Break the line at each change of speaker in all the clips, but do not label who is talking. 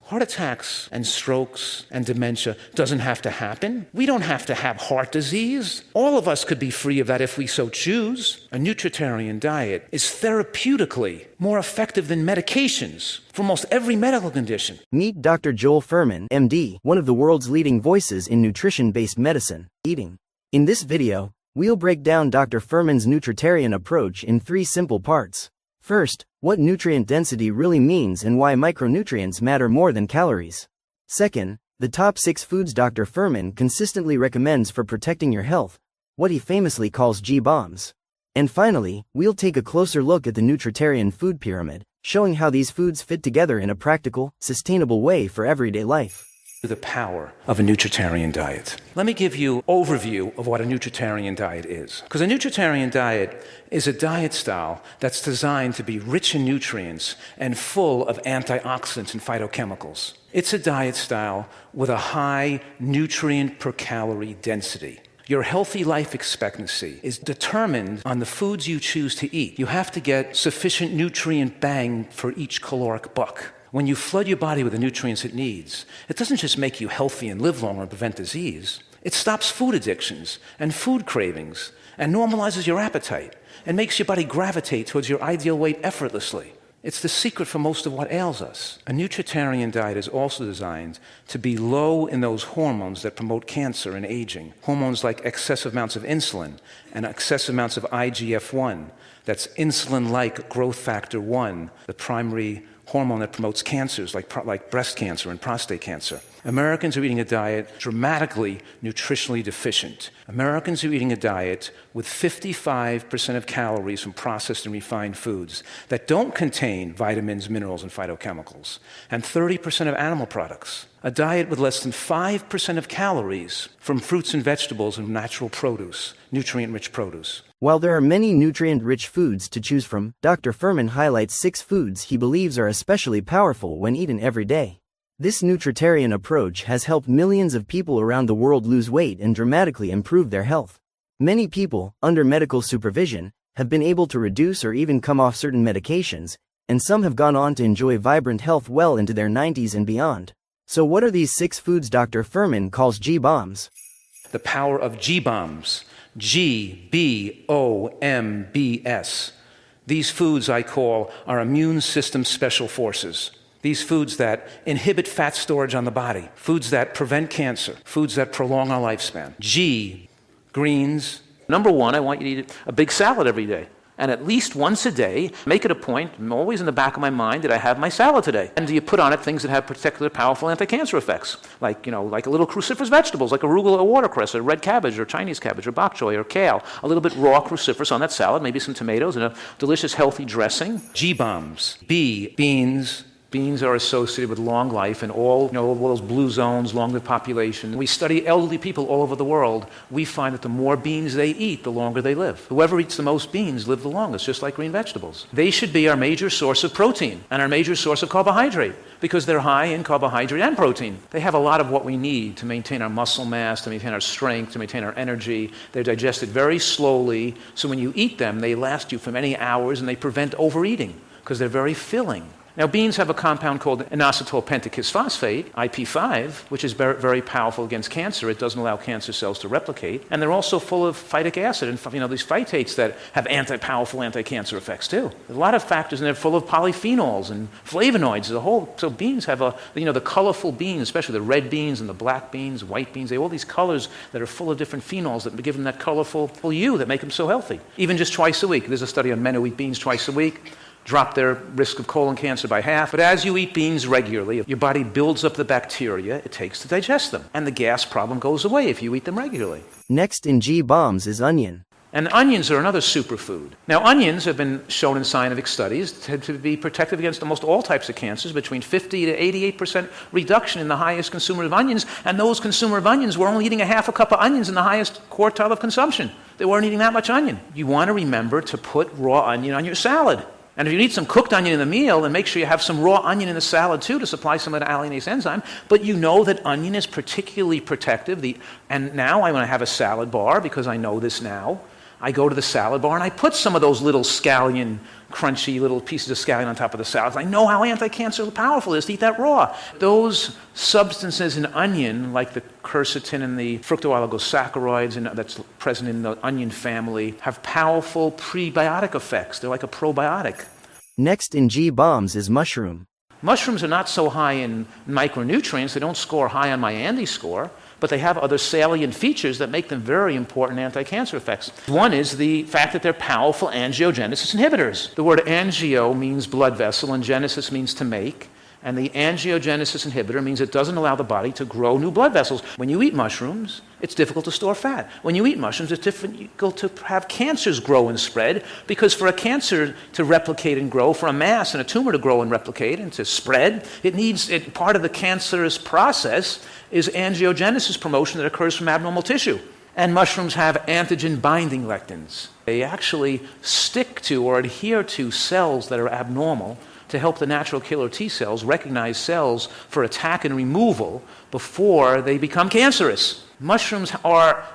Heart attacks and strokes and dementia doesn't have to happen. We don't have to have heart disease. All of us could be free of that if we so choose. A nutritarian diet is therapeutically more effective than medications for almost every medical condition.
Meet Dr. Joel Fuhrman, MD, one of the world's leading voices in nutrition-based medicine, eating. In this video, we'll break down Dr. Fuhrman's nutritarian approach in 3 simple parts. First, what nutrient density really means and why micronutrients matter more than calories. Second, the top 6 foods Dr. Fuhrman consistently recommends for protecting your health, what he famously calls G-bombs. And finally, we'll take a closer look at the nutritarian food pyramid, showing how these foods fit together in a practical, sustainable way for everyday life.
The power of a nutritarian diet. Let me give you an overview of what a nutritarian diet is. Because a nutritarian diet is a diet style that's designed to be rich in nutrients and full of antioxidants and phytochemicals. It's a diet style with a high nutrient per calorie density. Your healthy life expectancy is determined on the foods you choose to eat. You have to get sufficient nutrient bang for each caloric buck. When you flood your body with the nutrients it needs, it doesn't just make you healthy and live longer and prevent disease. It stops food addictions and food cravings and normalizes your appetite and makes your body gravitate towards your ideal weight effortlessly. It's the secret for most of what ails us. A nutritarian diet is also designed to be low in those hormones that promote cancer and aging. Hormones like excessive amounts of insulin and excessive amounts of IGF-1. That's insulin-like growth factor 1, the primary hormone that promotes cancers like breast cancer and prostate cancer. Americans are eating a diet dramatically nutritionally deficient. Americans are eating a diet with 55% of calories from processed and refined foods that don't contain vitamins, minerals, and phytochemicals, and 30% of animal products. A diet with less than 5% of calories from fruits and vegetables and natural produce, nutrient-rich produce.
While there are many nutrient-rich foods to choose from, Dr. Fuhrman highlights 6 foods he believes are especially powerful when eaten every day. This nutritarian approach has helped millions of people around the world lose weight and dramatically improve their health. Many people, under medical supervision, have been able to reduce or even come off certain medications, and some have gone on to enjoy vibrant health well into their 90s and beyond. So what are these 6 foods Dr. Fuhrman calls G-bombs?
The power of G-bombs. G-B-O-M-B-S. These foods I call our immune system special forces. These foods that inhibit fat storage on the body. Foods that prevent cancer. Foods that prolong our lifespan. G, greens.
Number 1, I want you to eat a big salad every day. And at least once a day, make it a point, I'm always in the back of my mind, did I have my salad today? And do you put on it things that have particular powerful anti-cancer effects? Like a little cruciferous vegetables, like arugula or watercress, or red cabbage, or Chinese cabbage, or bok choy, or kale. A little bit raw cruciferous on that salad, maybe some tomatoes, and a delicious healthy dressing.
G-bombs. B, beans. Beans are associated with long life and all those blue zones, long-lived population. We study elderly people all over the world. We find that the more beans they eat, the longer they live. Whoever eats the most beans live the longest, just like green vegetables. They should be our major source of protein and our major source of carbohydrate because they're high in carbohydrate and protein. They have a lot of what we need to maintain our muscle mass, to maintain our strength, to maintain our energy. They're digested very slowly, so when you eat them, they last you for many hours and they prevent overeating because they're very filling. Now, beans have a compound called inositol pentakisphosphate, IP5, which is very, very powerful against cancer. It doesn't allow cancer cells to replicate. And they're also full of phytic acid and these phytates that have powerful anti-cancer effects too. There's a lot of factors, and they're full of polyphenols and flavonoids. So beans have the colorful beans, especially the red beans and the black beans, white beans. They have all these colors that are full of different phenols that give them that colorful hue that make them so healthy. Even just twice a week. There's a study on men who eat beans twice a week. Drop their risk of colon cancer by half. But as you eat beans regularly, your body builds up the bacteria it takes to digest them. And the gas problem goes away if you eat them regularly.
Next in G-bombs is onion.
And onions are another superfood. Now, onions have been shown in scientific studies to be protective against almost all types of cancers, between 50 to 88% reduction in the highest consumer of onions. And those consumer of onions were only eating a half a cup of onions in the highest quartile of consumption. They weren't eating that much onion. You want to remember to put raw onion on your salad. And if you need some cooked onion in the meal, then make sure you have some raw onion in the salad too to supply some of the alliinase enzyme. But you know that onion is particularly protective. And now I want to have a salad bar because I know this now. I go to the salad bar and I put some of those little scallion
crunchy little pieces of scallion on top of the salads. I know how anti-cancer powerful it is to eat that raw. Those substances in onion, like the quercetin and the fructooligosaccharides that's present in the onion family, have powerful prebiotic effects. They're like a probiotic.
Next in G bombs is mushroom.
Mushrooms are not so high in micronutrients. They don't score high on my Andy score, but they have other salient features that make them very important anti-cancer effects. One is the fact that they're powerful angiogenesis inhibitors. The word angio means blood vessel, and genesis means to make. And the angiogenesis inhibitor means it doesn't allow the body to grow new blood vessels. When you eat mushrooms, it's difficult to store fat. When you eat mushrooms, it's difficult to have cancers grow and spread, because for a cancer to replicate and grow, for a mass and a tumor to grow and replicate and to spread, part of the cancerous process is angiogenesis promotion that occurs from abnormal tissue. And mushrooms have antigen-binding lectins. They actually stick to or adhere to cells that are abnormal to help the natural killer T cells recognize cells for attack and removal before they become cancerous. Mushrooms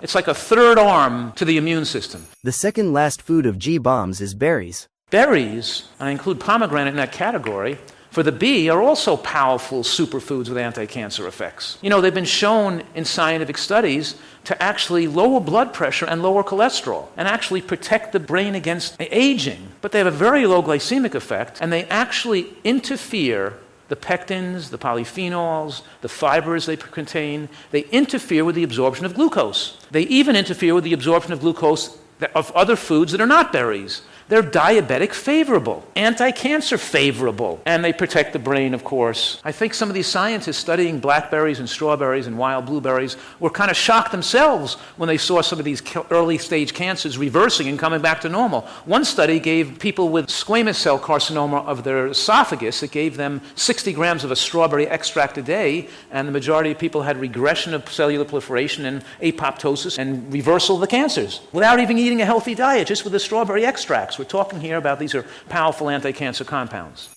it's like a third arm to the immune system.
The second last food of G bombs is berries.
Berries, I include pomegranate in that category, for the B are also powerful superfoods with anti-cancer effects. They've been shown in scientific studies to actually lower blood pressure and lower cholesterol and actually protect the brain against aging. But they have a very low glycemic effect, and they actually interfere, the pectins, the polyphenols, the fibers they contain, they interfere with the absorption of glucose. They even interfere with the absorption of glucose of other foods that are not berries. They're diabetic favorable, anti-cancer favorable, and they protect the brain, of course. I think some of these scientists studying blackberries and strawberries and wild blueberries were kind of shocked themselves when they saw some of these early stage cancers reversing and coming back to normal. One study gave people with squamous cell carcinoma of their esophagus, it gave them 60 grams of a strawberry extract a day, and the majority of people had regression of cellular proliferation and apoptosis and reversal of the cancers without even eating a healthy diet, just with the strawberry extracts. We're talking here about these are powerful anti-cancer compounds.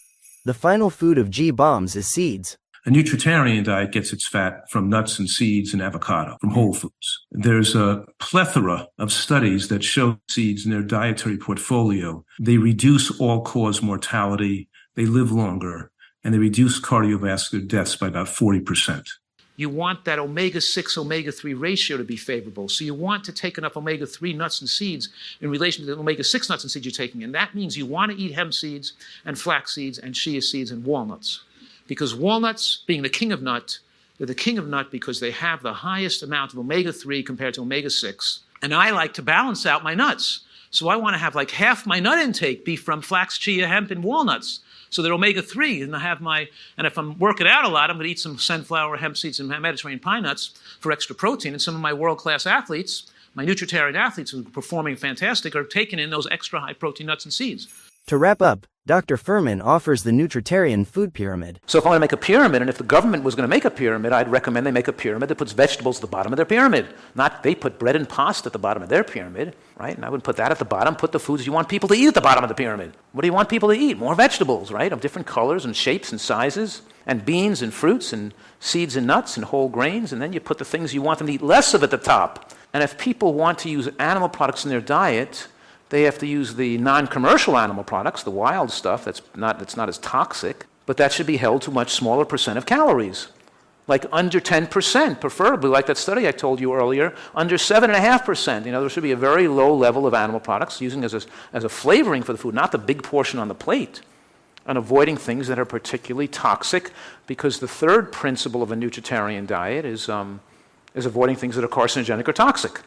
The final food of G bombs is seeds.
A nutritarian diet gets its fat from nuts and seeds and avocado, from whole foods. There's a plethora of studies that show seeds in their dietary portfolio. They reduce all-cause mortality, they live longer, and they reduce cardiovascular deaths by about 40%.
You want that omega-6, omega-3 ratio to be favorable. So you want to take enough omega-3 nuts and seeds in relation to the omega-6 nuts and seeds you're taking. And that means you want to eat hemp seeds and flax seeds and chia seeds and walnuts. Because walnuts, being the king of nut, they're the king of nut because they have the highest amount of omega-3 compared to omega-6. And I like to balance out my nuts. So I want to have like half my nut intake be from flax, chia, hemp, and walnuts. So they're omega-3, and if I'm working out a lot, I'm going to eat some sunflower, hemp seeds, and Mediterranean pine nuts for extra protein. And some of my world-class athletes, my nutritarian athletes who are performing fantastic, are taking in those extra high-protein nuts and seeds.
To wrap up, Dr. Fuhrman offers the nutritarian food pyramid.
So if I want to make a pyramid, and if the government was going to make a pyramid, I'd recommend they make a pyramid that puts vegetables at the bottom of their pyramid. Not they put bread and pasta at the bottom of their pyramid, right? And I would put that at the bottom, put the foods you want people to eat at the bottom of the pyramid. What do you want people to eat? More vegetables, right? Of different colors and shapes and sizes, and beans and fruits and seeds and nuts and whole grains, and then you put the things you want them to eat less of at the top. And if people want to use animal products in their diet, they have to use the non-commercial animal products, the wild stuff that's not as toxic, but that should be held to a much smaller percent of calories, like under 10%, preferably, like that study I told you earlier, under 7.5%. There should be a very low level of animal products using as a flavoring for the food, not the big portion on the plate, and avoiding things that are particularly toxic, because the third principle of a nutritarian diet is avoiding things that are carcinogenic or toxic.